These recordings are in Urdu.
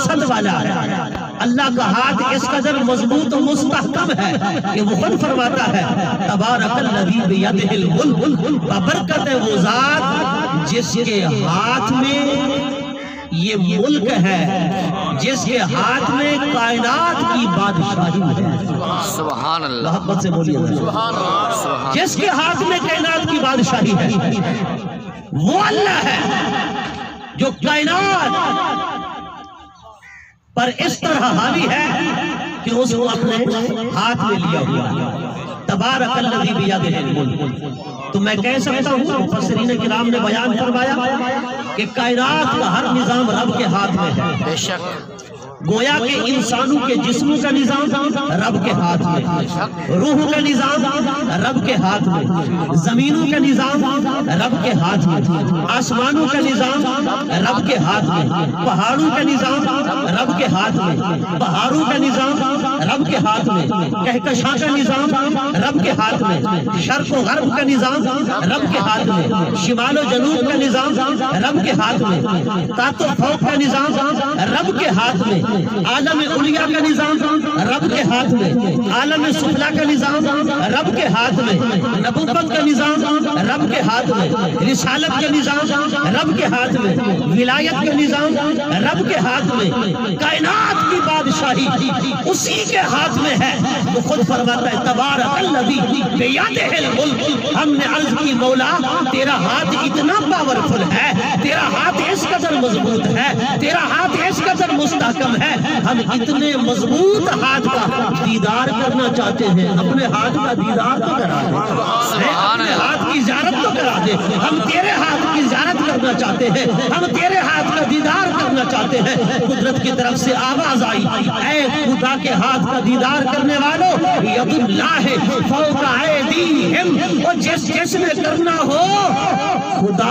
وسعت والا ہے۔ اللہ کا ہاتھ اس قدر مضبوط و مستحکم ہے کہ وہ خود فرماتا ہے تبارک الذی بیدہ الملک، ببرکت وہ ذات جس کے ہاتھ میں یہ ملک ہے، جس کے ہاتھ میں کائنات کی بادشاہی ہے۔ سبحان اللہ، محبت سے بولیے، جس کے ہاتھ میں کائنات کی بادشاہی ہے وہ اللہ ہے جو کائنات پر اس طرح حاوی ہے کہ اس کو اپنے ہاتھ میں لیا ہوا۔ تبارک الذی بیدہ الملک، تو میں کہہ سکتا ہوں مفسرین کرام نے بیان فرمایا کہ کائنات کا ہر نظام رب کے ہاتھ میں ہے۔ بے شک، گویا کہ انسانوں کے جسموں کا نظام رب کے ہاتھ میں، روح کا نظام رب کے ہاتھ میں، زمینوں کا نظام رب کے ہاتھ میں، آسمانوں کا نظام رب کے ہاتھ میں، پہاڑوں کا نظام رب کے ہاتھ میں، بہاروں کا نظام رب کے ہاتھ میں، کہکشاں کا نظام رب کے ہاتھ میں، شرق و غرب کا نظام رب کے ہاتھ میں، شمال و جنوب کا نظام رب کے ہاتھ میں، تحت و فوق کا نظام رب کے ہاتھ میں، عالم علیہ کا نظام رب کے ہاتھ میں، عالم سفلا کا نظام رب کے ہاتھ میں، نبوت کا نظام رب کے ہاتھ میں، رسالت کا نظام رب کے ہاتھ میں، ولایت کا نظام رب کے ہاتھ میں، کائنات کی بادشاہی اسی کے ہاتھ میں ہے۔ وہ خود فرماتا ہے تبارک الذی بیدہ الملک۔ ہم نے عرض کی مولا تیرا ہاتھ اتنا پاورفل ہے، تیرا ہاتھ اس قدر مضبوط ہے، تیرا ہاتھ اس قدر مستحکم ہے، ہم اتنے مضبوط ہاتھ کا دیدار کرنا چاہتے ہیں۔ اپنے ہاتھ کا دیدار تو کرا دے، اپنے ہاتھ کی زیارت تو کرا دے۔ ہم تیرے ہاتھ کی زیارت کرنا چاہتے ہیں، ہم تیرے ہاتھ کا دیدار کرنا چاہتے ہیں۔ قدرت کی طرف سے آواز آئی، اے خدا کے ہاتھ کا دیدار کرنے والوں، ید اللہ فوق ایدیہم، اور جس نے کرنا ہو خدا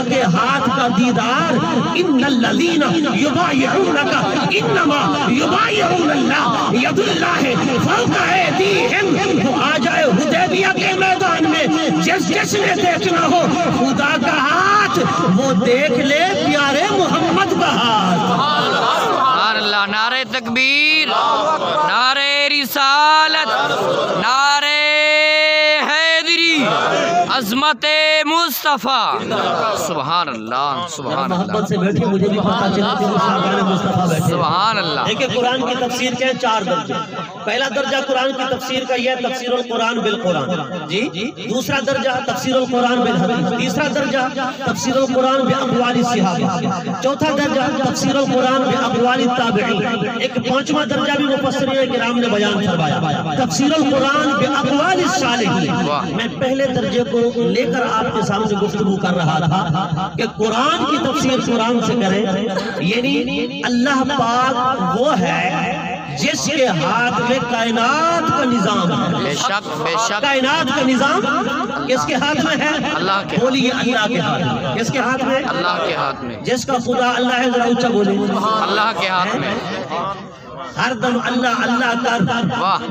کے ہاتھ کا دیدار، ان الذین یبایعونک انما یبایعون اللہ ید اللہ فوق ایدیہم۔ تو آ جائے حدیبیہ کے میدان میں، جس نے دیکھنا ہو خدا کا ہاتھ وہ دیکھ لے پیارے محمد کا ہاتھ۔ سبحان اللہ، نعرہ تکبیر، نعرہ رسالت، نعرہ حیدری، عظمت مصطفیٰ۔ سبحان اللہ، سبحان اللہ، محبت سے بیٹھے، مجھے بھی پتا چلا کہ وہ شاہدان مصطفیٰ بیٹھے۔ سبحان اللہ۔ دیکھیں قرآن کی تفسیر کے 4 درجے۔ پہلا درجہ قرآن کی تفسیر کا یہ تفسیر القرآن بالقرآن، جی۔ دوسرا درجہ تفسیر القرآن بالحدیث۔ تیسرا درجہ تفسیر القرآن باقوال الصحابہ۔ چوتھا درجہ تفسیر القرآن باقوال التابعین۔ ایک 5واں درجہ بھی مفسرین کرام نے بیان فرمایا، تفسیر القرآن باقوال الصالحین۔ میں پہلے درجے کو لے کر آپ کے سامنے گفتگو کر رہا تھا کہ قرآن کی تفسیر قرآن سے کریں، یعنی اللہ پاک وہ ہے جس کے ہاتھ میں کائنات کا نظام ہے۔ بے شک، بے شک، کائنات کا نظام کس کے ہاتھ میں ہے؟ اللہ کے۔ بولیے اللہ کے ہاتھ میں۔ کس کے ہاتھ میں؟ اللہ کے ہاتھ میں۔ جس کا خدا اللہ ہے، ذرا اونچا بولے۔ اللہ کے ہاتھ میں۔ ہر دم اللہ اللہ کر،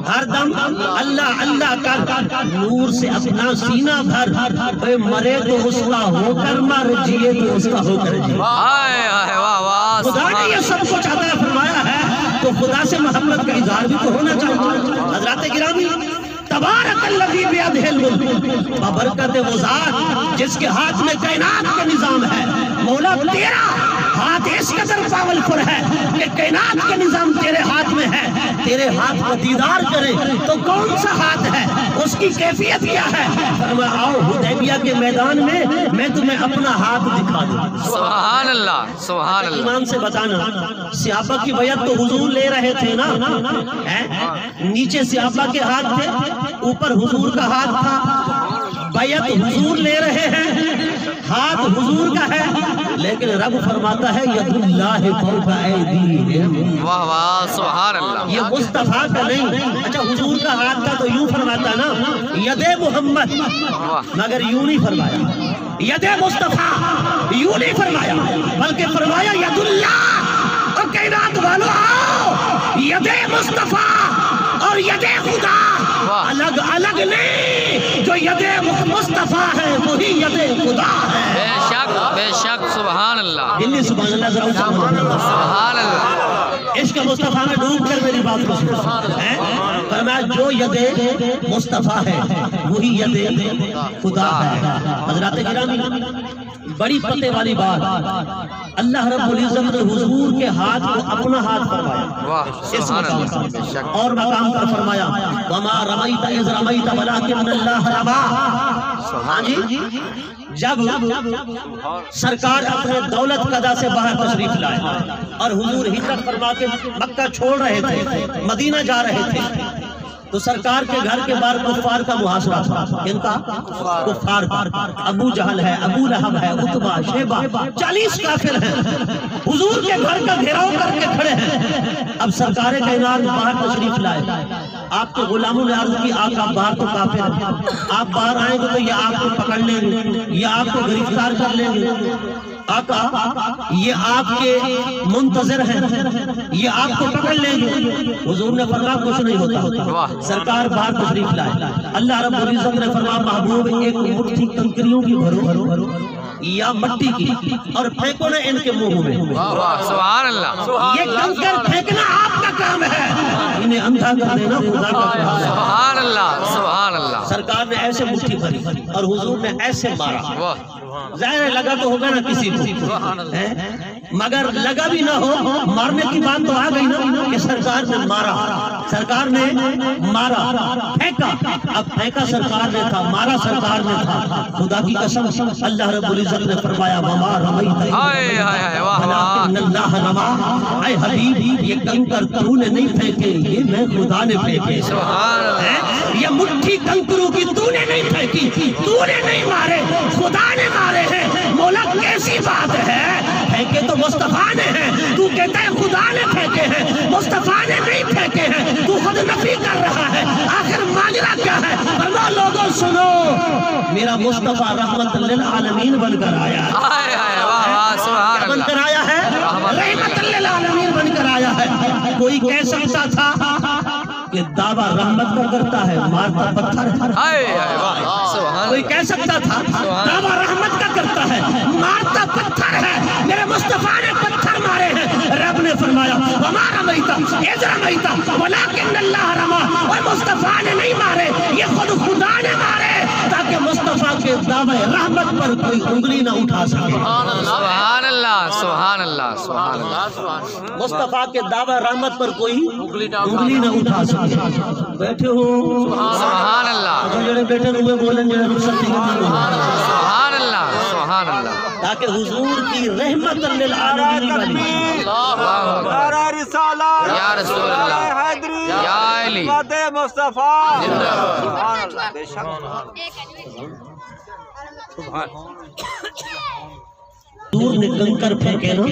ہر دم اللہ اللہ کر، نور سے اپنا سینہ بھر، اے مرے تو اس کا ہو کر مر، جیے تو اس کا ہو کر جیے۔ آئے آئے، واہ واہ، خدا نے یہ سب کچھ عطا فرمایا ہے تو خدا سے محبت کا اظہار بھی تو ہونا چاہیے۔ حضرات گرامی، تبارک الذی بیدہ الملک، ببرکت وہ ذات جس کے ہاتھ میں کائنات کا نظام ہے۔ مولا تیرا ہاتھ اس قدر پاورفل ہے کہ کائنات کا نظام تیرے ہاتھ میں ہے۔ تیرے ہاتھ کا دیدار کرے تو کون سا ہاتھ ہے، اس کی کیفیت کیا ہے؟ فرمایا آؤ حدیبیہ کے میدان میں تمہیں اپنا ہاتھ دکھا دوں۔ سبحان اللہ، سبحان اللہ۔ ایمان سے بتانا، صحابہ کی بیعت تو حضور لے رہے تھے نا، نیچے صحابہ کے ہاتھ تھے، اوپر حضور کا ہاتھ تھا۔ بیعت حضور لے رہے ہیں، ہاتھ حضور کا ہے، لیکن رب فرماتا ہے ید اللہ فوق ایدیہم۔ واہ واہ، سبحان اللہ۔ یہ مصطفیٰ کا نہیں، اچھا حضور کا ہاتھ تھا تو یوں فرماتا نا ید محمد، مگر یوں نہیں فرمایا ید مصطفیٰ، یوں نہیں فرمایا، بلکہ فرمایا ید اللہ۔ اور کائنات والو آؤ، ید مصطفیٰ اور ید خدا الگ الگ نہیں، جو ید مصطفیٰ ہے وہی ید خدا ہے۔ بے شک، بے شک، سبحان اللہ، دلی سبحان اللہ، ذرا سبحان اللہ۔ عشق مصطفیٰ میں ڈوب کر میری بات کو سنو. فرمایا جو ید مصطفیٰ ہے وہی ید خدا ہے. حضرات گرامی بڑی پتے والی بات، اللہ رب العزت نے حضور کے ہاتھ کو اپنا ہاتھ فرمایا اس مقام اور مقام پر فرمایا وما رمیت اذ رمیت ولکن اللہ رما. ہاں جی، جب سرکار اپنے دولت قضا سے باہر تشریف لائے اور حضور ہجرت فرما کے مکہ چھوڑ رہے تھے، مدینہ جا رہے تھے، تو سرکار کے گھر کے باہر کفار کا محاصرہ تھا. کن کا؟ کفار کا. ابو جہل ہے، ابو لہب ہے، عتبہ، شیبہ، 40 کافر ہیں، حضور کے گھر کا گھیراؤ کر کے کھڑے ہیں. اب سرکار کائنات باہر تشریف لائے، آپ کے غلاموں نے عرض کی آقا باہر تو کافر ہیں، آپ باہر آئیں گے تو یہ آپ کو پکڑ لیں گے، یہ آپ کو گرفتار کر لیں گے. آقا یہ آپ کے منتظر ہیں، یہ آپ کو پکڑ لیں گے. حضور نے فرمایا کچھ نہیں ہوتا. سرکار باہر تشریف لائے. اللہ رب العزت نے فرمایا محبوب ایک مٹھی کنکریوں کی بھرو یا مٹی کی اور پھینکو نہ ان کے منہ میں. سبحان اللہ. یہ کنکر پھینکنا آپ کا کام ہے، انہیں اندھا کر دینا خدا کا کام ہے. سبحان اللہ. سبحان اللہ. سرکار نے ایسے مٹھی بھری اور حضور نے ایسے مارا. ظاہر لگا تو ہوگا نا کسی کو، مگر لگا بھی نہ ہو، مارنے کی بات تو آ گئی نا کہ سرکار نے مارا. سرکار نے مارا، پھینکا. اب پھینکا سرکار نے تھا، مارا سرکار نے تھا. خدا کی قسم اللہ رب العزت نے فرمایا وما رمیت ولکن اللہ رما. اے حبیب یہ کنکر تو نے نہیں پھینکے، یہ میں خدا نے پھینکے. یہ مٹھی کنکروں کی تو نے نہیں پھینکی، تو نے نہیں مارے، خدا نے مارے ہیں. مولا کیسی بات ہے، پھینکے تو مصطفیٰ نے ہیں، تو کہتا ہے خدا نے پھینکے ہیں، مصطفیٰ نے نہیں پھینکے ہیں، تو خود نفی کر رہا ہے. آخر ماجرا کیا ہے؟ فرمایا لوگوں سنو، میرا مصطفیٰ رحمت للعالمین بن کر آیا ہے. کیا بن کر آیا ہے؟ رحمت للعالمین بن کر آیا ہے. کوئی کہہ سکتا تھا کہ دعویٰ رحمت کا کرتا ہے، مارتا پتھر ہے. کوئی کہہ سکتا تھا دعویٰ رحمت کا کرتا ہے، مارتا پتھر ہے. میرے مصطفیٰ نے پتھر مارے ہیں. رب نے فرمایا وما رمیت اذ رمیت ولکن اللہ رما. اور مصطفیٰ نے نہیں مارے، یہ خود خدا نے مارے تاکہ مصطفیٰ کے دعوے رحمت پر کوئی انگلی نہ اٹھا سکے. سبحان اللہ. سبحان اللہ. سبحان اللہ. مصطفیٰ کے دعوے رحمت پر کوئی انگلی نہ اٹھا سکے. بیٹھے ہو سبحان اللہ. جڑے بیٹھے ہوئے بولیں جڑے رخصت نہیں کرنا. سبحان اللہ. سبحان اللہ. تاکہ حضور کی رحمت للعالمین بنی. یا رسول اللہ، یا علی مصطفیٰ. حضور نے کنکر پھینکے نا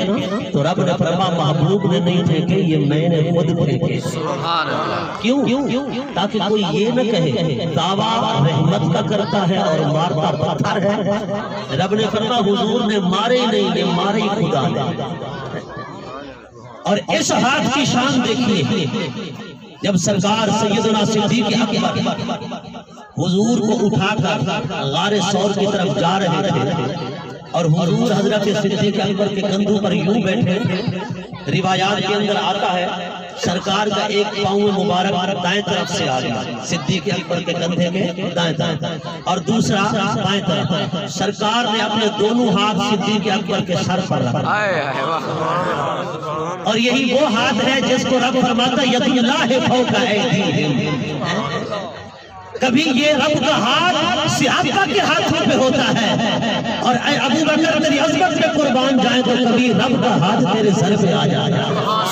تو رب نے فرمایا محبوب نے نہیں پھینکے، یہ میں نے خود پھینکے. سبحان اللہ. کیوں؟ تاکہ کوئی یہ نہ کہے دعویٰ رحمت کا کرتا ہے اور مارتا پتھر ہے. رب نے فرمایا حضور نے مارے نہیں، مارے ہی خدا نے. اور اس ہاتھ کی شان دیکھیے، جب سرکار سیدنا صدیق اکبر حضور کو اٹھا کر غار ثور کی طرف جا رہے تھے اور حضور حضرت صدیق اکبر کے کندھوں پر یوں بیٹھے تھے. روایات کے اندر آتا ہے سرکار کا ایک پاؤں مبارک دائیں طرف سے آ گیا صدیق اکبر کے کندھے کے دائیں طرف اور دوسرا بائیں طرف. سرکار نے اپنے دونوں ہاتھ صدیق اکبر کے سر پر رکھا اور یہی وہ ہاتھ ہے جس کو رب فرماتا ید اللہ فوق ایدیہم. کبھی یہ رب کا ہاتھ صحابہ کے ہاتھوں پہ ہوتا ہے اور اے ابو بکر تیری عظمت پہ قربان جائیں تو کبھی رب کا ہاتھ تیرے سر پہ آ جاتا ہے.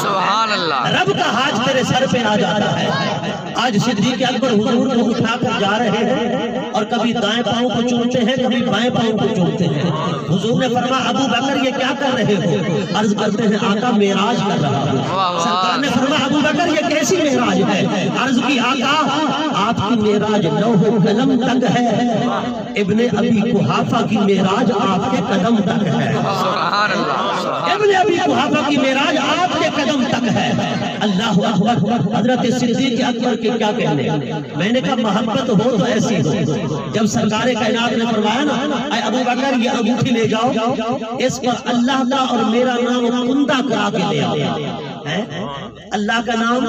سبحان اللہ. رب کا ہاتھ تیرے سر پہ آ جاتا ہے. آج صدیق اکبر حضور کو اٹھا کر جا رہے ہیں اور کبھی دائیں پاؤں کو چومتے ہیں، کبھی بائیں پاؤں کو چومتے ہیں. حضور نے فرمایا ابو بکر یہ کیا کر رہے ہو؟ عرض کرتے ہیں آقا معراج کر رہا ہوں. سرکار نے فرمایا ابو بکر یہ کیسی معراج ہے؟ عرض کی آقا آپ کی معراج لوح قلم تک ہے، ابن ابی قحافہ کی معراج آپ کے قدم تک ہے. سبحان اللہ. ابن ابی قحافہ کی معراج آپ کے قدم تک ہے. اللہ اکبر. حضرت صدیق اکبر کے کیا کہنے. میں نے کہا محبت ہو تو ایسی ہو. جب سرکار کائنات نے فرمایا نا اے ابو بکر یہ انگوٹھی لے جاؤ، اس پر اللہ کا اور میرا نام کندہ کرا کے لے آؤ. اللہ کا نام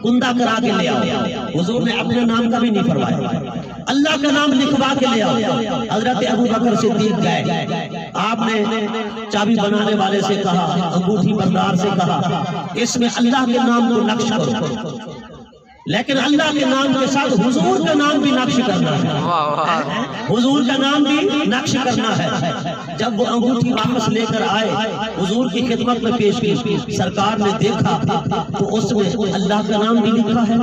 گندا کرا کے لے آؤ، حضور نے اپنے نام کا بھی نہیں فرمایا، اللہ کا نام لکھوا کے لے آؤ۔ حضرت ابو بکر صدیق گئے، آپ نے چابی بنانے والے سے کہا، انگوٹھی بردار سے کہا اس میں اللہ کے نام کو نقش کرو، لیکن اللہ کے نام کے ساتھ حضور کا نام بھی نقش کرنا ہے، حضور کا نام بھی نقش کرنا ہے۔ جب وہ انگوٹھی واپس لے کر آئے، حضور کی خدمت میں پیش کی، سرکار نے دیکھا تو اس میں اللہ کا نام بھی لکھا ہے،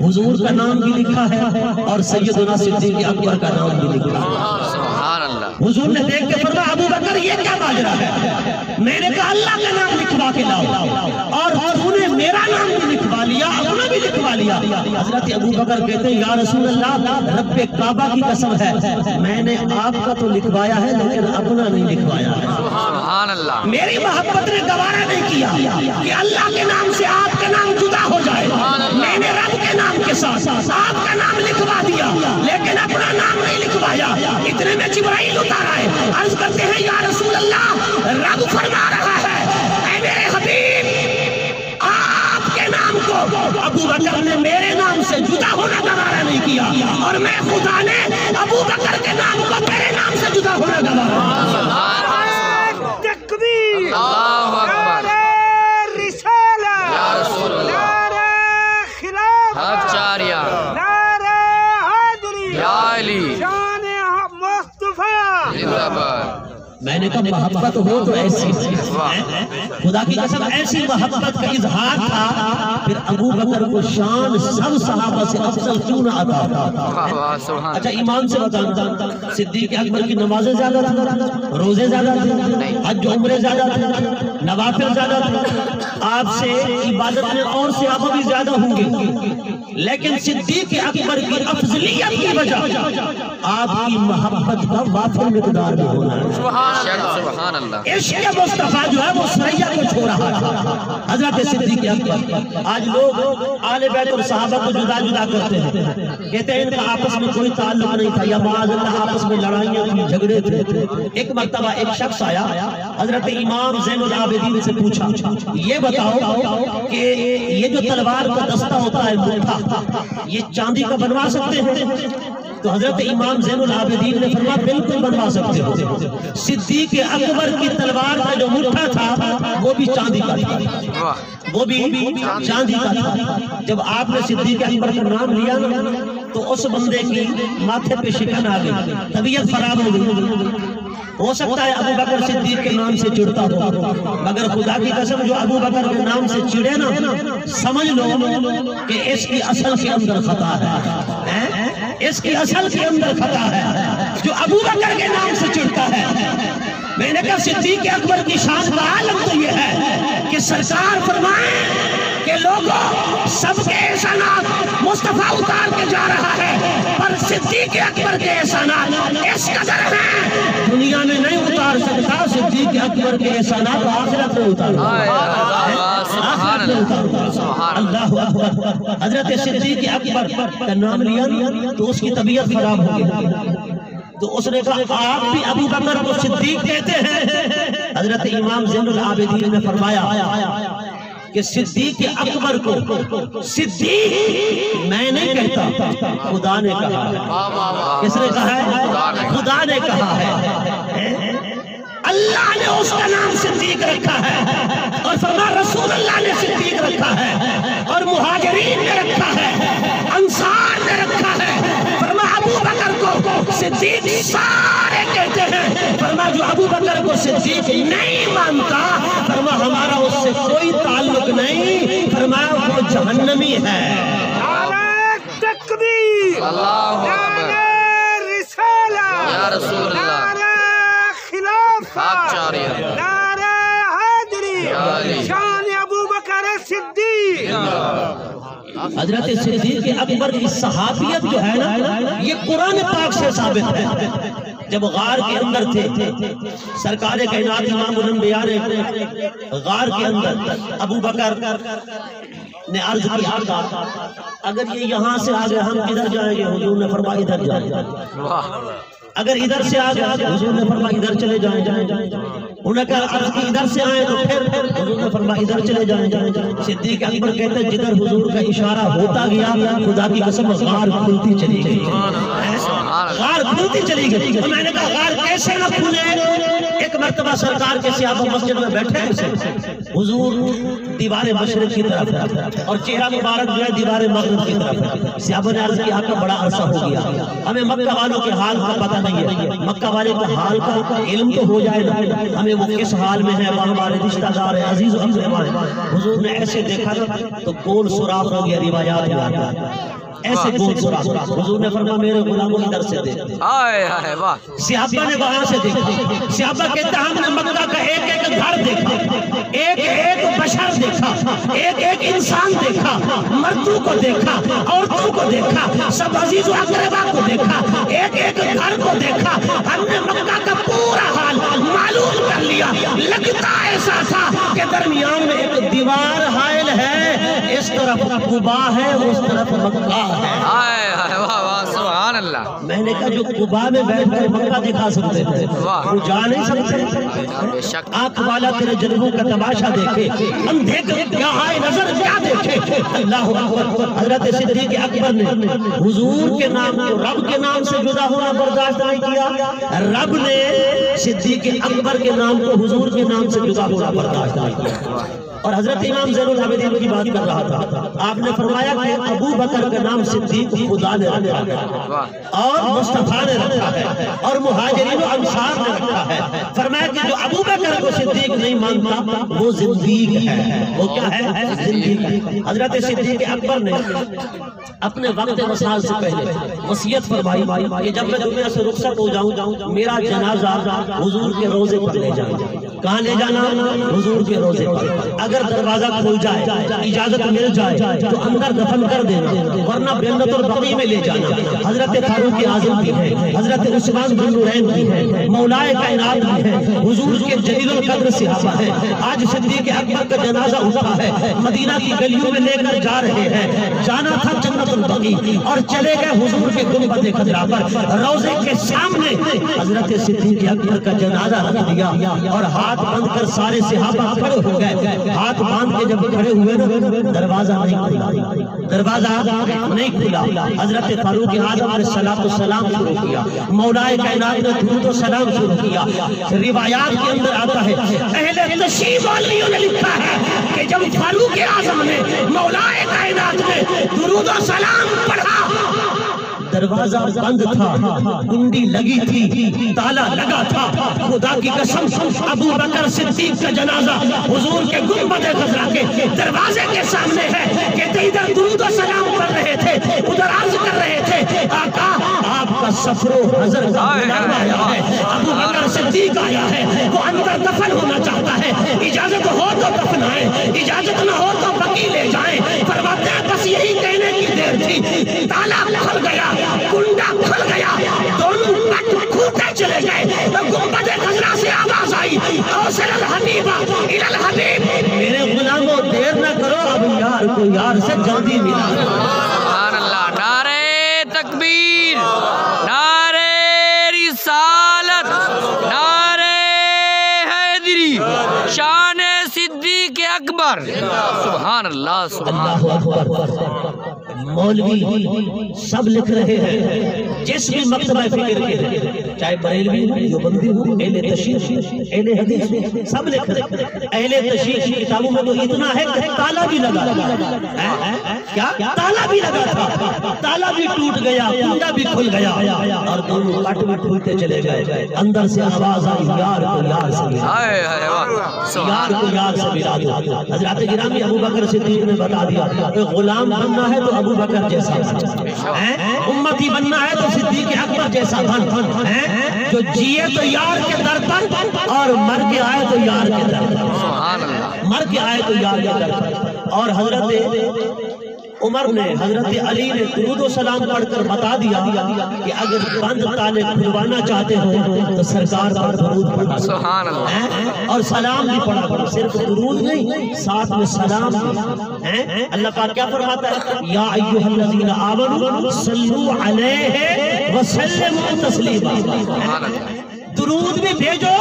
حضور کا نام بھی لکھا ہے، اور سیدنا صدیق اکبر کا نام بھی لکھا ہے۔ سبحان اللہ۔ حضور نے دیکھ کے فرمایا ابو بکر یہ کیا ماجرا ہے؟ میں نے کہا اللہ کا نام لکھوا کے لاؤ، اور تو نے میرا نام بھی لکھوا لیا، اپنا بھی لکھوا لیا۔ حضرت ابو بکر کہتے ہیں یا رسول اللہ، رب کعبہ کی قسم ہے میں نے آپ کا تو لکھوایا ہے لیکن اپنا نہیں لکھوایا ہے۔ سبحان اللہ۔ میری محبت نے گوارا نہیں کیا کہ اللہ کے نام سے آپ کا نام جدا ہو جائے، میں نے رب کے نام کے ساتھ آپ کا نام لکھوا دیا لیکن اپنا نام نہیں لکھوایا۔ اتنے میں جبرائیل اتار آئے، عرض کرتے ہیں یا رسول اللہ، رب فرما رہا ہے اے میرے حبیب، آپ کے نام کو ابو بکر نے میرے نام سے جدا ہونا گوارا نہیں کیا، اور میں خدا نے ابو بکر کے نام کو میرے نام سے جدا ہونا گوارا۔ تکبیر، اللہ اکبر، نعرہ رسالت، یا رسول اللہ، نعرہ خلافت، حق چاریہ، نعرہ حیدری، یا علی، شان مصطفیٰ۔ زندہ باد۔ میں نے کہا محبت ہو تو ایسی خدا کی قسم ایسی محبت کا اظہار تھا، پھر ابو بکر کو شان سب صحابہ سے افضل کیوں نہ عطا واہ سبحان۔ اچھا ایمان سے بتانا، صدیق اکبر کی نمازیں زیادہ تھیں، روزے زیادہ تھے، حج عمرے زیادہ تھے، نوافل زیادہ تھے، آپ سے عبادت میں اور صحابہ بھی زیادہ ہوں گے، لیکن صدیق اکبر کی افضلیت کی وجہ آپ کی محبت کا وافر مقدار میں ہونا ہے۔ سبحان اللہ۔ عشق مصطفیٰ جو ہے وہ سریا کو چھو رہا تھا۔ حضرت صدیق اکبر، آج لوگ آل بیت اور صحابہ کو جدا جدا کرتے ہیں، کہتے ہیں ان کا آپس میں کوئی تعلق نہیں تھا، یا معاذ اللہ آپس میں لڑائیاں تھیں، جھگڑے تھے۔ ایک مرتبہ ایک شخص آیا، حضرت امام زین العابدین سے پوچھا یہ بتاؤ کہ یہ جو تلوار کا دستہ ہوتا ہے مٹھا، یہ چاندی کا بنوا سکتے ہیں؟ تو حضرت امام زین العابدین نے فرمایا بالکل بنوا سکتے ہو۔ صدیق اکبر کی تلوار کا جو مٹھا تھا وہ بھی چاندی کا تھا، وہ بھی چاندی کا تھا۔ جب آپ نے صدیق اکبر کا نام لیا نا تو اس بندے کی ماتھے پہ شکن آ گئی، طبیعت خراب ہو گئی۔ ہو سکتا ہے ابو بکر صدیق کے نام سے چڑھتا ہو، مگر خدا کی قسم جو ابو بکر کے نام سے چڑھے نا سمجھ لو کہ اس کی اصل کے اندر خطا ہے، اس کی اصل کے اندر خطا ہے جو ابو بکر کے نام سے چڑھتا ہے۔ میں نے کہا صدیق اکبر کی شان کا عالم تو یہ ہے کہ سرکار فرمائیں کہ لوگوں سب کے احسانات مصطفیٰ اتار کے جا رہا ہے، پر صدیق اکبر کے احسانات اس قدر ہیں دنیا میں نہیں اتار سکتا، صدیق اکبر کے احسانات آخرت میں اتار اللہ اکبر۔ حضرت صدیق اکبر کا نام لیا تو اس کی طبیعت خراب ہو گئی، تو اس نے کہا آپ بھی ابو بکر کو صدیق کہتے ہیں؟ حضرت امام زین العابدین نے فرمایا کہ صدیق اکبر کو صدیق میں نہیں کہتا، خدا نے کہا ہے۔ کس نے کہا ہے؟ خدا نے کہا ہے۔ اللہ نے اس کا نام صدیق رکھا ہے، اور فرمایا رسول اللہ نے صدیق رکھا ہے، اور مہاجرین نے رکھا ہے، انصار نے رکھا ہے۔ فرمایا ابو بکر کو صدیق سارے کہتے ہیں، فرمایا جو ابو بکر کو صدیق نہیں مانتا، فرمایا ہمارا اس سے کوئی تعلق نہیں، فرمایا وہ جہنمی ہے۔ نعرہ تکبیر، اللہ اکبر، نعرہ رسالت، یا رسول اللہ، نعرہ خلافت، حق چاریہ، نعرہ حیدری، یا علی، شان ابو بکر صدیق۔ حضرت صدیق اکبر کی صحابیت جو ہے نا یہ قرآن پاک سے ثابت ہے۔ جب غار کے اندر تھے، سرکار کائنات امام الانبیاء نے غار کے اندر ابو بکر نے عرض کی آقا اگر یہ یہاں سے آگے ہم ادھر جائیں گے، حضور نے فرمایا ادھر جائیں، اگر ادھر سے آگے حضور نے فرمایا ادھر چلے جائیں۔ انہوں نے کہا عرض کی ادھر سے آئے تو پھر حضور نے فرمایا ادھر چلے جائیں. صدیق اکبر کہتے ہیں جدھر حضور کا اشارہ ہوتا گیا خدا کی قسم غار کھلتی چلی گئی. غار کھلتی چلی گئی. تو میں نے کہا غار کیسے نہ کھلے؟ ایک مرتبہ سرکار کے صحابہ مسجد میں بیٹھے حضور دیوار مشرق کی طرف ہے اور چہرہ مبارک جو ہے دیوار مغرب کی طرف ہے. صحابہ نے عرض کیا کہ بڑا عرصہ ہو گیا ہمیں مکہ والوں کے حال کا پتہ نہیں ہے. مکہ والے کے حال کا علم تو ہو جائے نا, ہمیں وہ کس حال میں ہے, وہ ہمارے رشتہ دار ہیں, عزیز و اقربا ہیں. حضور نے ایسے دیکھا تو گول سوراخ ہو گیا روایات میں آتا ہے ایسے گول سوراخ. حضور نے فرمایا میرے غلاموں ادھر سے دیکھ. صحابہ نے وہاں سے دیکھا. صحابہ کہتے ہیں ہم نے مکہ کا ایک ایک گھر دیکھا, ایک ایک بشر دیکھا, ایک ایک انسان دیکھا, مردوں کو دیکھا, عورتوں کو دیکھا, سب عزیز و اقربا کو دیکھا, ایک ایک گھر کو دیکھا. ہم نے مکہ کا پورا حال معلوم کر لیا. لگتا ایسا تھا کہ درمیان میں ایک دیوار حائل ہے, اس طرف قبا ہے اس طرف مکہ ہے. سبحان اللہ. میں نے کہا جو قبا میں بیٹھ کر مکہ دکھا سکتے تھے وہ جا نہیں سکتے. آنکھ والا تیرے جنبوں کا تماشا دیکھے, اندھے کیا آئے نظر کیا دیکھے. اللہ اکبر. حضرت صدیق اکبر نے حضور کے نام کو رب کے نام سے جدا ہونا برداشت نہیں کیا. رب نے صدیق اکبر کے نام کو حضور کے نام سے جدا ہونا برداشت نہیں کیا. اور حضرت امام زین العابدین کی بات کر رہا تھا. آپ نے فرمایا کہ ابو بکر کا نام صدیق خدا نے رکھا ہے اور مصطفیٰ نے رکھا ہے اور مہاجرین و انصار نے رکھا ہے. فرمایا کہ جو ابو بکر کو صدیق نہیں مانتا وہ زندیق ہے. وہ کیا ہے؟ زندیق. حضرت صدیق اکبر نے اپنے وقت وصال سے پہلے وصیت فرمائی کہ جب میں دنیا سے رخصت ہو جاؤں میرا جنازہ حضور کے روضے پر لے جاؤں. کہاں لے جانا؟ حضور کے روضے پر. اگر دروازہ کھل جائے, اجازت مل جائے تو اندر دفن کر دینا, ورنہ جنت البقیع میں لے جانا. حضرت فاروق اعظم بھی ہے, حضرت عثمان ذو النورین بھی ہے, مولائے کائنات بھی ہے, حضور کے جلیل القدر صحابہ ہیں. آج صدیق اکبر کا جنازہ اٹھا ہے, مدینہ کی گلیوں میں لے کر جا رہے ہیں. جانا تھا جنت البقیع اور چلے گئے حضور کے گنبد خضرا پر. روضے کے سامنے حضرت صدیق اکبر کا جنازہ رکھ دیا اور ہاتھ بند کر سارے صحابہ کھڑے ہو گئے. ہاتھ باندھ کے جب کھڑے ہوئے نا دروازہ نہیں کھلا, دروازہ نہیں کھلا. حضرت فاروق اعظم نے صلاۃ السلام شروع کیا, مولائے کائنات نے درود و سلام شروع کیا. روایات کے اندر آتا ہے اہل تشریف والیوں نے لکھا ہے کہ جب فاروق اعظم نے مولائے کائنات نے درود و سلام پڑھا دروازہ بند تھا, کنڈی لگی تھی, تالا لگا تھا. خدا کی قسم ابو بکر صدیق کا جنازہ حضور کے گنبد خضرا کے دروازے کے سامنے ہے کہ ادھر درود و سلام پڑھ رہے تھے, ادھر عرض کر رہے تھے آقا آپ کا سفر و حضر کا غلام آیا ہے, ابو بکر صدیق آیا ہے, وہ اندر دفن ہونا چاہتا ہے. اجازت ہو تو دفنائیں, اجازت نہ ہو تو بقیع لے جائیں. فرماتے ہیں بس یہی کہنے کی دیر تھی, تالا کھل گیا, کنڈا کھل گیا, دونوں پٹ کھوٹے چلے گئے. گنبد خضرا سے آواز آئی اوصل الحبیب الی الحبیب, میرے غلاموں دیر نہ کرو اب یار کو یار سے جلدی ملا. سبحان اللہ. نعرہ تکبیر, نعرہ رسالت, نعرہ حیدری, شان صدیق اکبر. سبحان اللہ. سبحان اللہ. مولوی سب لکھ رہے ہیں جس بھی مکتبہ فکر کے, چاہے بریلوی ہو, دیوبندی ہو, اہل تشیع, اہل حدیث, سب لکھ رہے ہیں. اہل تشیع کی کتابوں میں تو اتنا ہے کہ تالا بھی لگا, کیا تالا بھی لگا تھا, تالا بھی ٹوٹ گیا, کنڈا بھی کھل گیا اور دونوں پٹ بھی کھلتے چلے گئے. اندر سے آواز آئی یار کو یار سے ملا, یار کو یار سے ملا دو. حضرات گرامی ابو بکر صدیق نے بتا دیا غلام بننا ہے تو ابو بکر جیسا بن, امتی بننا ہے تو صدیق اکبر جیسا بن, جو جیے تو یار کے در پر اور مر کے آئے تو یار کے در پر, مر کے آئے تو یار کے در پر. اور حضرت عمر نے, حضرت علی نے درود و سلام پڑھ کر بتا دیا کہ اگر بند تالے کھلوانا چاہتے ہو تو سرکار پر درود پڑھا. سبحان اللہ. اور سلام بھی پڑھا کرو, صرف درود نہیں ساتھ میں سلام بھی. اللہ پاک کیا فرماتا ہے, یا ایھا الذین آمنوا صلوا علیہ وسلموا تسلیما. درود بھی بھیجو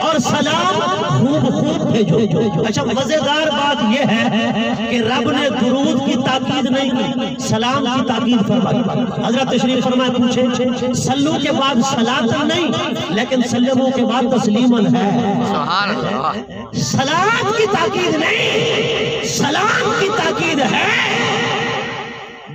اور سلام خوب خوب بھیجو۔ اچھا مزیدار بات یہ ہے کہ رب نے درود کی تاکید نہیں کی، سلام کی تاکید فرمائی۔ حضرت تشریف فرمائے پوچھے سلو کے بعد صلاۃ نہیں لیکن سلموں کے بعد تسلیمن ہے۔ سبحان اللہ۔ صلاۃ کی تاکید نہیں، سلام کی تاکید ہے۔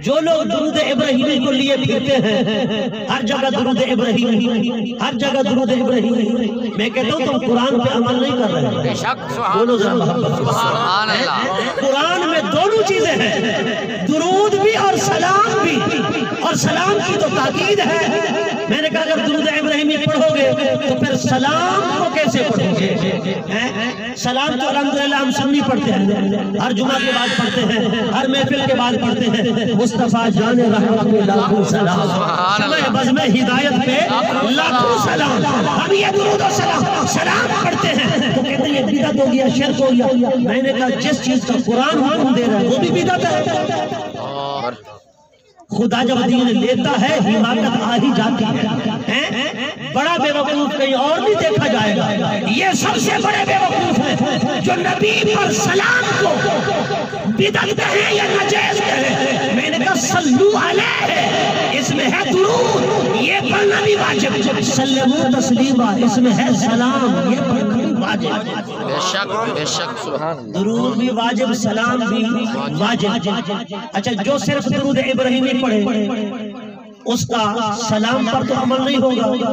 جو لوگ درود ابراہیمی کو لیے پھرتے ہیں، ہر جگہ درود ابراہیمی، ہر جگہ درود ابراہیمی، میں کہتا ہوں تم قرآن پہ عمل نہیں کر رہے بے شک بولو ذرا محبت سے۔ سبحان اللہ۔ قرآن میں دونوں چیزیں ہیں، درود بھی اور سلام بھی، اور سلام کی تو تاکید ہے۔ میں نے کہا اگر درود ابراہیمی پڑھو گے تو پھر سلام کو کیسے پڑھو گے؟ سلام تو الحمدللہ ہم سنی پڑھتے ہیں، ہر جمعہ کے بعد پڑھتے ہیں، ہر محفل کے بعد پڑھتے ہیں۔ مصطفیٰ جان رحمت پہ لاکھوں سلام، شمع بزم ہدایت پہ لاکھوں سلام۔ ہم یہ درود و سلام پڑھتے ہیں تو کہتے ہیں یہ بدعت ہو گیا، شرک ہو گیا۔ میں نے کہا جس چیز کا قرآن حکم دے رہا ہے وہ بھی بدعت ہے۔ خدا جب دین لیتا ہے حماقت آ ہی جاتی ہے۔ بڑا بے وقوف کہیں اور نہیں دیکھا جائے گا، یہ سب سے بڑے بے وقوف ہیں جو نبی پر سلام کو بدعت کہیں یا نجائز کہیں۔ میں نے کہا صلو علیہ، اس میں ہے درود، یہ پڑھنا بھی واجب، سلمو تسلیما، اس میں ہے سلام، یہ پڑھنا بھی واجب۔ بے شک بے شک سبحان اللہ۔ درود بھی واجب، سلام بھی واجب۔ اچھا جو صرف درود ابراہیمی پڑھے اس کا سلام پر تو عمل نہیں ہوگا،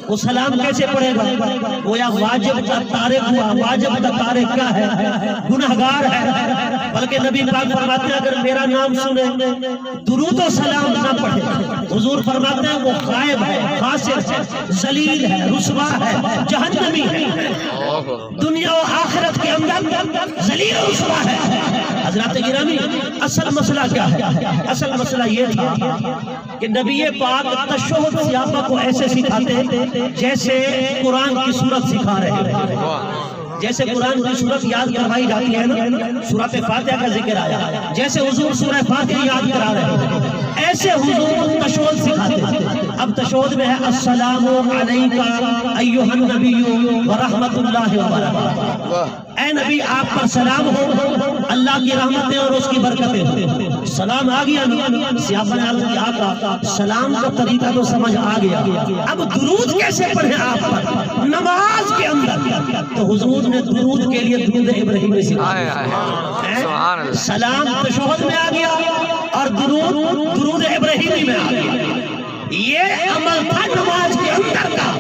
وہ سلام کیسے پڑھے گا؟ وہ یا واجب کا تارک ہوا، واجب کا تارک کیا ہے؟ گناہگار ہے۔ بلکہ نبی پاک فرماتے ہیں اگر میرا نام سنے درود و سلام نہ پڑھے، حضور فرماتے ہیں وہ غائب ہے، خاسر ہے، ذلیل ہے، رسوا ہے، جہنمی ہے، دنیا و آخرت کے اندر ذلیل و رسوا ہے۔ حضرات گرامی اصل مسئلہ کیا ہے؟ اصل مسئلہ یہ تھا کہ نبی پاک تشہد صحابہ کو ایسے سکھاتے جیسے قرآن کی صورت سکھا رہے ہیں۔ جیسے قرآن کی صورت یاد کروائی جاتی ہے نا، سورۃ فاتحہ کا ذکر آیا، جیسے حضور سورہ فاتحہ یاد کرا رہے ہیں ایسے حضور تشہد سکھاتے ہیں۔ اب تشہد میں ہے السلام علیکہ ایھا النبی ورحمۃ اللہ وبرکاتہ، اے نبی آپ پر سلام ہو، اللہ کی رحمتیں اور اس کی برکتیں ہو۔ سلام آ گیا نا، صحابہ نے عرض کیا آقا سلام کا طریقہ تو سمجھ آ گیا، اب درود کیسے پڑھیں آپ پر نماز کے اندر؟ تو حضور نے درود کے لیے درود ابراہیمی سکھایا۔ سلام تشہد میں آ گیا اور درود ابراہیمی میں آ گیا۔ یہ عمل تھا نماز کے اندر کا،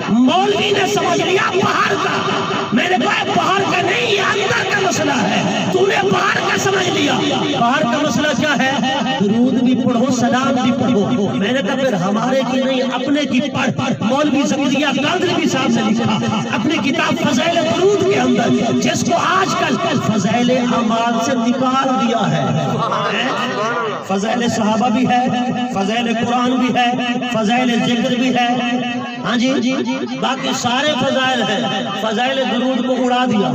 مولوی نے سمجھ لیا باہر کا۔ میں نے کہا باہر کا نہیں، یہ اندر کا مسئلہ ہے، تو نے باہر کا سمجھ لیا۔ باہر کا مسئلہ کیا ہے؟ درود بھی پڑھو، سلام بھی پڑھو۔ میں نے کہا پھر ہمارے کی نہیں اپنے کی پڑھ۔ مولوی زکریا قادری صاحب نے لکھا اپنی کتاب فضائل درود کے اندر، جس کو آج کل فضائل اعمال سے نکال دیا ہے۔ فضائل صحابہ بھی ہے، فضائل قرآن بھی ہے، فضائل ذکر بھی ہے، ہاں جی باقی سارے فضائل ہیں، فضائل درود کو اڑا دیا۔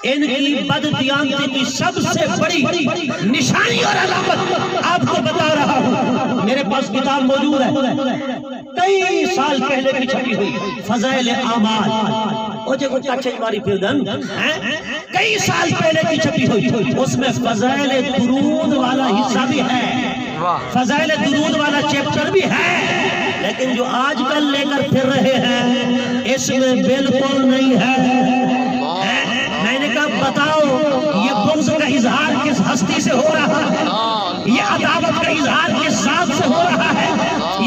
ان کی بددیانتی کی سب سے بڑی نشانی اور علامت آپ کو بتا رہا ہوں، میرے پاس کتاب موجود ہے، کئی سال پہلے کی چھپی ہوئی فضائل اعمال، کئی سال پہلے کی چھپی ہوئی، اس میں فضائل درود والا حصہ بھی ہے، فضائل درود والا چیپٹر بھی ہے، لیکن جو آج کل لے کر پھر رہے ہیں اس میں بالکل نہیں ہے۔ میں نے کہا بتاؤ یہ بغض کا اظہار کس ہستی سے ہو رہا ہے، یہ عداوت کا اظہار کس ذات سے ہو رہا ہے،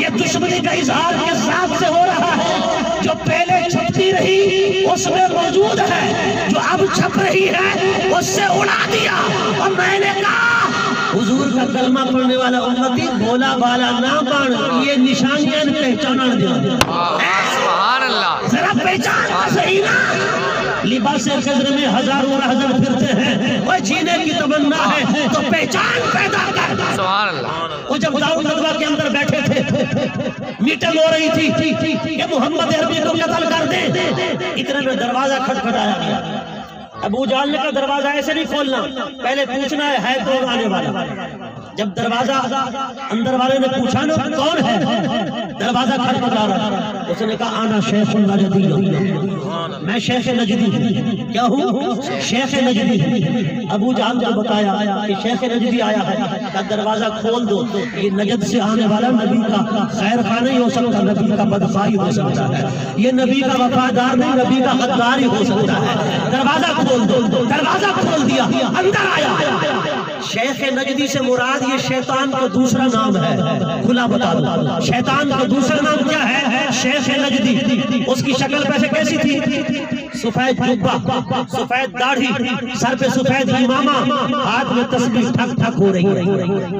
یہ دشمنی کا اظہار کس ذات سے ہو رہا ہے؟ جو پہلے چھپتی رہی اس میں موجود ہے، جو اب چھپ رہی ہے اس سے اڑا دیا۔ اور میں نے کہا حضور کا کلمہ پڑھنے والا امتی بولا بالا نہ پڑھ، یہ نشانیاں پہچانا دیا، سبحان اللہ، ذرا پہچان کا صحیح نا۔ لباس خضر میں ہزاروں ہزار پھرتے ہیں، وہ جینے کی تمنا ہے تو پہچان پیدا کر۔ سبحان اللہ۔ وہ جب دار الندوہ کے اندر بیٹھے تھے، میٹنگ ہو رہی تھی کہ محمد عربی کو قتل کر دیں، اتنے میں دروازہ کھٹکھٹایا گیا۔ ابو جہل نے کہا دروازہ ایسے نہیں کھولنا، پہلے پوچھنا ہے کون آنے والا۔ جب دروازہ اندر والے نے پوچھا نا کون ہے، دروازہ کھٹکھٹا رہا، اس نے کہا آنا شیخ نجدی، میں شیخ نجدی ہوں۔ کیا ہوں؟ شیخ نجدی ہوں۔ ابو جہل کو بتایا کہ شیخ نجدی آیا ہے، کہ دروازہ کھول دو، یہ نجد سے آنے والا نبی کا خیر خواہ نہیں ہو سکتا، نبی کا بدخواہ ہو سکتا ہے، یہ نبی کا وفادار نہیں، نبی کا غدار ہی ہو سکتا ہے، دروازہ کھول دو۔ دروازہ کھول دیا، اندر آیا۔ شیخ نجدی سے مراد یہ شیطان کا دوسرا نام ہے، کھلا بتا دو، شیطان کا دوسرا نام کیا ہے؟ شیخ نجدی۔ اس کی شکل پیسے کیسی تھی؟ سفید جبہ، سفید داڑھی، سر پہ سفید امامہ، ہاتھ میں تسبیح ٹھک ٹھک ہو رہی ہے،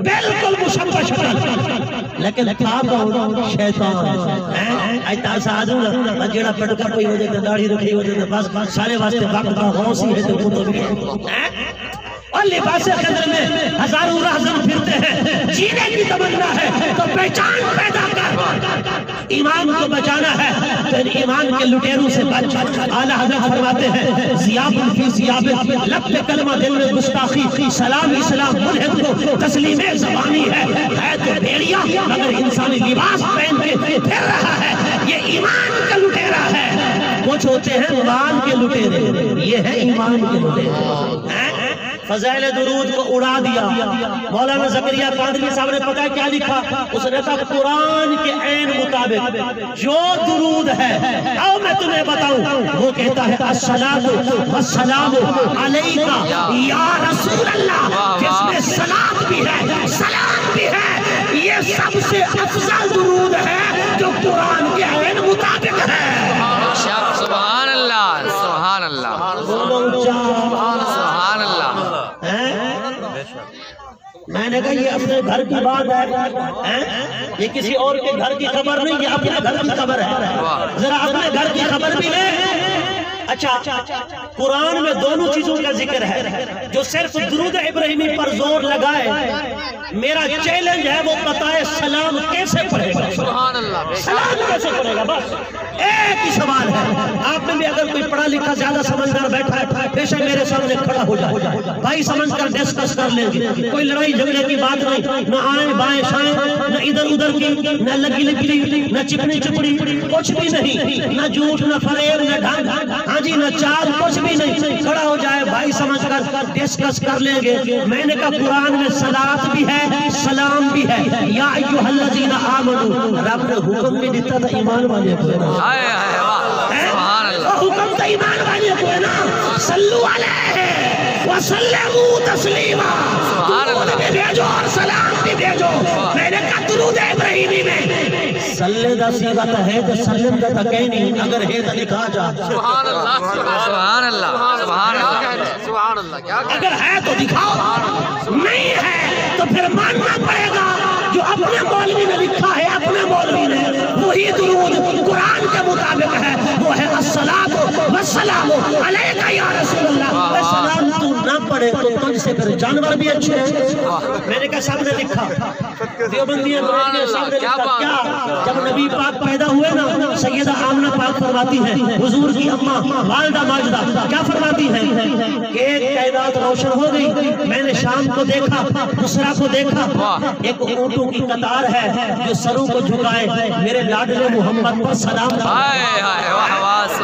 بالکل مشبہ شکل، لیکن تھا کون؟ شیطان۔ ایتا سازوں گا جیڑا پڑکا کوئی ہو جائے داڑھی رکھی ہو جائے بس سارے واسطے وقت کا غوثی ہے تو کتب ہے، اور لباس خضر میں ہزاروں راہزن پھرتے ہیں، جینے کی تمنا ہے تو پہچان پیدا کر، ایمان کو بچانا ہے تو ایمان کے لٹیروں سے بچ۔ اعلیٰ حضرت فرماتے ہیں زیاب فی زیاب، لب پہ کلمہ دل میں گستاخی، سلام اسلام ملحد کو تسلیم زبانی ہے تو بھیڑیا مگر انسانی لباس پہن کے پھر رہا ہے، یہ ایمان کا لٹیرا ہے۔ کچھ ہوتے ہیں مال کے لٹیرے، یہ ہے ایمان کے لٹیرے۔ فضائل درود کو اڑا دیا۔ مولانا زکریہ قادری صاحب نے پتہ کیا لکھا؟ اس نے کہا قرآن کے عین مطابق جو درود ہے، آؤ میں تمہیں بتاؤں، وہ کہتا ہے الصلاۃ والسلام علیکہ یا رسول اللہ، جس میں صلاۃ بھی ہے سلام بھی ہے، یہ سب سے افضل درود ہے جو قرآن کے عین مطابق ہے۔ سبحان اللہ، سبحان اللہ، سبحان اللہ۔ میں نے کہا یہ اپنے گھر کی بات ہے، یہ کسی اور کے گھر کی خبر نہیں، یہ اپنے گھر کی خبر ہے، ذرا اپنے گھر کی خبر بھی لیں۔ اچھا، قرآن میں دونوں چیزوں کا ذکر ہے، جو صرف درود ابراہیمی پر زور لگائے، میرا چیلنج ہے وہ بتائے سلام کیسے پڑھے گا، سلام کیسے پڑھے گا، بس ایک ہی سوال ہے۔ آپ میں بھی اگر کوئی پڑھا لکھا زیادہ سمجھدار بیٹھا ہے، بے شک میرے سامنے کھڑا ہو جائے، بھائی سمجھ کر ڈسکس کر لیں گے، کوئی لڑائی جھگڑے کی بات نہیں، نہ آئیں بائیں شائیں، نہ ادھر ادھر کی، نہ لگی لگی، نہ چپڑی چپڑی، کچھ بھی نہیں، نہ جھوٹ نہ فریب نہ ڈھنگ، ہاں جی نہ چال، کچھ بھی نہیں، کھڑا ہو جائے بھائی سمجھ کر ڈسکس کر لیں گے۔ میں نے کہا قرآن میں صلاۃ بھی ہے سلام بھی ہے، یا ایھا الذین آمنوا، رب نے حکم بھی دیتا تھا ایمان والے کو، حکم تو ایمان والے کو ہے نا، صلو علیہ وسلموا تسلیما، درود بھی بھیجو اور سلام بھی بھیجو۔ میں نے کہا درود ابراہیمی میں صلی دا سیغہ تا ہے تو سلم دا تکے نہیں، اگر ہے تو دکھا جا، سبحان اللہ، سبحان اللہ، سبحان اللہ، سبحان اللہ، اگر ہے تو دکھاؤ، نہیں ہے تو پھر ماننا پڑے گا جو اپنے مولوی نے لکھا ہے، اپنے مولوی نے وہی درود قرآن کے مطابق ہے، وہ ہے الصلاۃ والسلام علیکہ یا رسول اللہ۔ سلام تو نہ پڑھے تو تجھ سے پھر جانور بھی اچھے ہیں۔ میں نے کہا صاحب نے لکھا، دیوبندیاں صاحب نے لکھا کیا؟ جب نبی پاک پیدا ہوئے نا، سیدہ آمنہ پاک فرماتی ہیں، حضور کی اماں والدہ ماجدہ کیا فرماتی ہیں کہ ایک کائنات روشن ہو گئی، میں نے شام کو دیکھا، دوسرا کو دیکھا، ایک اونٹوں کی قطار ہے جو سروں کو جھکائے میرے لاڈلے محمد پر سلام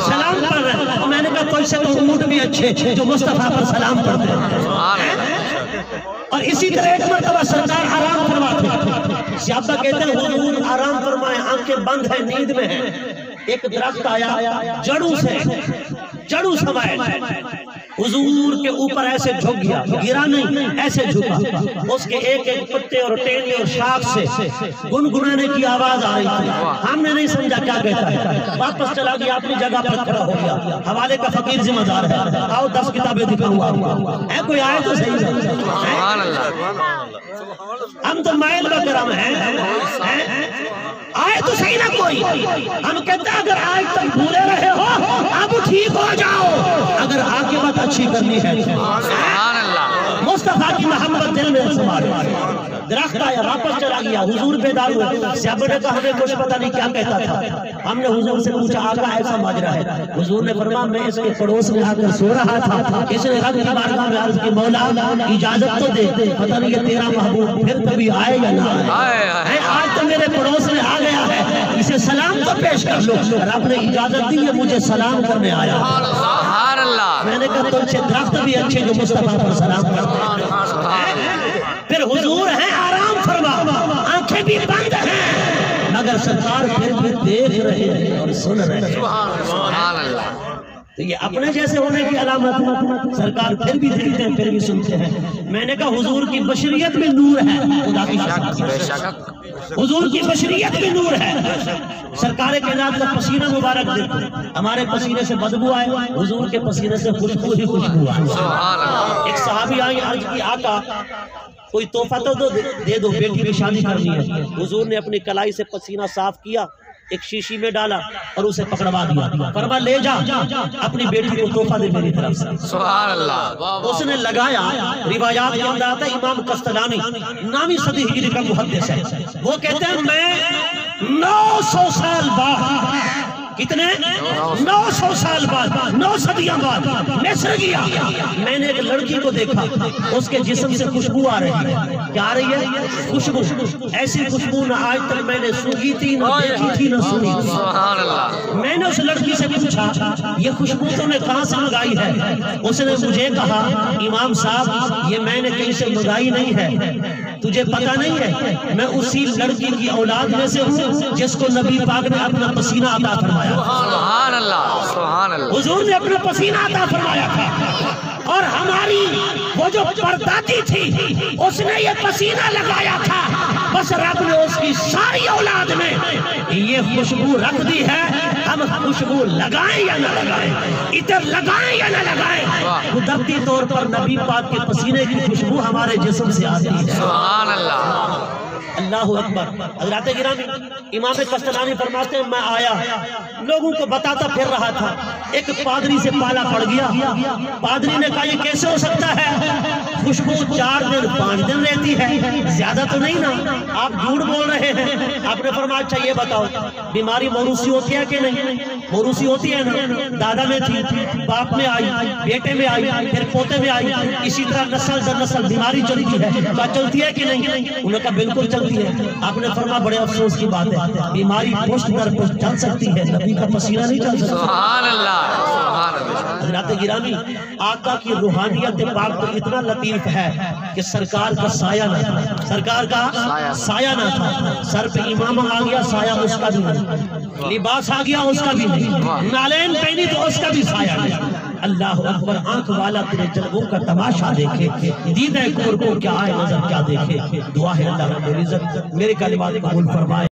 سلام پڑھ رہے ہیں۔ میں نے کہا تو اس سے تو اونٹ بھی اچھے جو مصطفیٰ پر سلام پڑھتے ہیں۔ اور اسی طرح ایک مرتبہ سرکار آرام فرماتے ہیں، صحابہ کہتے ہیں حضور آرام فرمائے، آنکھیں بند ہیں، نیند میں ہیں، ایک درخت آیا جڑوں سمائے، حضور کے اوپر ایسے جھک گیا، گرا نہیں ایسے جھکا، اس کے ایک ایک پتے اور ٹہنی اور شاخ سے گنگنانے کی آواز آ رہی تھی، ہم نے نہیں سمجھا کیا کہتا ہے، واپس چلا گیا اپنی جگہ پر کھڑا ہو گیا، حوالے کا فقیر ذمہ دار ہے، آؤ 10 کتابیں دکھاؤں گا، ہے کوئی آئے تو صحیح ہے، ہم تو مائل بکرم ہیں، آئے تو صحیح نہ کوئی، ہم کہتے ہیں اگر آج تک بھولے رہے ہو اب ٹھیک ہو جاؤ، اگر عاقبت اچھی کرنی ہے سبحان اللہ، مصطفیٰ کی محبت دل میں سمارے۔ درخت آیا واپس چلا گیا، حضور بیدار ہوئے، صحابہ نے کہا ہمیں کچھ پتہ نہیں کیا کہتا تھا، ہم نے حضور سے پوچھا آقا ایسا ماجرا ہے، حضور نے فرمایا میں اس کے پڑوس میں آ کر سو رہا تھا، اس نے رب کی بارگاہ میں عرض کی مولا اجازت تو دے، پتہ نہیں کہ تیرا محبوب پھر کبھی آئے یا نہ آئے، آج تو میرے پڑوس میں آ گیا ہے، سلام تو پیش کر لو. رب نے اجازت دی ہے مجھے سلام کرنے آیا. سبحان اللہ. میں نے کہا تم سے درخت بھی اچھے جو مصطفیٰ پر سلام کرتے ہیں. پھر حضور ہیں آرام فرما, آنکھیں بھی بند ہیں, مگر سرکار پھر بھی دیکھ رہے ہیں اور سن رہے ہیں. سبحان اللہ. تو یہ اپنے جیسے ہونے کی علامت ہے. سرکار پھر بھی دیکھتے ہیں, پھر بھی سنتے ہیں. میں نے کہا حضور کی بشریت میں نور ہے. خدا کی بے شان, شک. حضور کی بشریت میں نور ہے. سرکار کائنات کا پسینہ مبارک دیکھو, ہمارے پسینے سے بدبو آئے, حضور کے پسینے سے خوشبو ہی خوشبو آئے. سبحان اللہ. ایک صحابی آئی, عرض کی آقا کوئی تحفہ تو دے دو, بیٹی کی شادی کرنی ہے. حضور نے اپنی کلائی سے پسینہ صاف کیا, ایک شیشی میں ڈالا اور اسے پکڑوا دیا. فرما لے جا, اپنی بیٹی کو تحفہ دے میری طرف سے. سبحان اللہ. اس نے لگایا. روایات کے اندر آتا ہے, امام قسطلانی نامی صدی ہجری کا محدث ہے, وہ کہتے ہیں میں 900 سال بعد, کتنے 900 سال بعد, 9 صدیاں بعد مصر گیا. میں نے ایک لڑکی کو دیکھا, اس کے جسم سے خوشبو آ رہی ہے. کیا آ رہی ہے؟ خوشبو. ایسی خوشبو نہ آج تک میں نے سنی تھی, نہ دیکھی تھی, نہ سنی تھی. سبحان اللہ. میں نے اس لڑکی سے پوچھا یہ خوشبو تو نے کہاں سے منگائی ہے؟ اس نے مجھے کہا امام صاحب یہ میں نے کہیں سے منگائی نہیں ہے, تجھے پتہ نہیں ہے میں اسی لڑکی کی اولاد میں سے ہوں جس کو نبی پاک نے اپنا پسینہ عطا فرمایا. سبحان اللہ. سبحان اللہ. حضور نے اپنا پسینہ عطا فرمایا تھا, اور ہماری وہ جو پردادی تھی اس نے یہ پسینہ لگایا تھا. بس رب نے اس کی ساری اولاد میں یہ خوشبو رکھ دی ہے. ہم خوشبو لگائیں یا نہ لگائیں, عطر لگائیں یا نہ لگائیں, قدرتی طور پر نبی پاک کے پسینے کی خوشبو ہمارے جسم سے آتی ہے. سبحان اللہ. اللہ اکبر. حضرات گرامی, امام قسطلانی فرماتے ہیں میں آیا, لوگوں کو بتاتا پھر رہا تھا, ایک پادری سے پالا پڑ گیا. پادری نے کہا یہ کیسے ہو سکتا ہے, خوشبو 4 دن 5 دن رہتی ہے, زیادہ تو نہیں نا, آپ جھوٹ بول رہے ہیں. آپ نے فرمایا اچھا یہ بتاؤ بیماری موروثی ہوتی ہے کہ نہیں؟ موروثی ہوتی ہے نا. دادا میں تھی, باپ میں آئی, بیٹے میں آئی, پھر پوتے میں آئی, اسی طرح نسل در نسل بیماری چلتی ہے. کیا چلتی ہے کہ نہیں؟ انہوں نے کہا بالکل چلتی ہے. آپ نے فرمایا بڑے افسوس کی بات ہے, بیماری پشت در پشت چل سکتی ہے, نبی کا پسینہ نہیں چل سکتا. سبحان اللہ. سبحان اللہ. حضرات گرامی, آقا کی روحانیت پاک تو اتنا لطیف ہے کہ سرکار کا سایہ نہ تھا, سرکار کا سایہ نہ تھا. سر پہ امامہ آ گیا, سایہ اس کا بھی نہیں. لباس آ گیا, اس کا بھی نہیں. نالین پہنی تو اس کا بھی سایہ نہیں. اللہ اکبر. آنکھ والا تیرے جلووں کا تماشا دیکھے, دیدہ کور کو کیا آئے نظر کیا دیکھے. دعا ہے اللہ رب العزت میرے کلمات قبول فرمائے.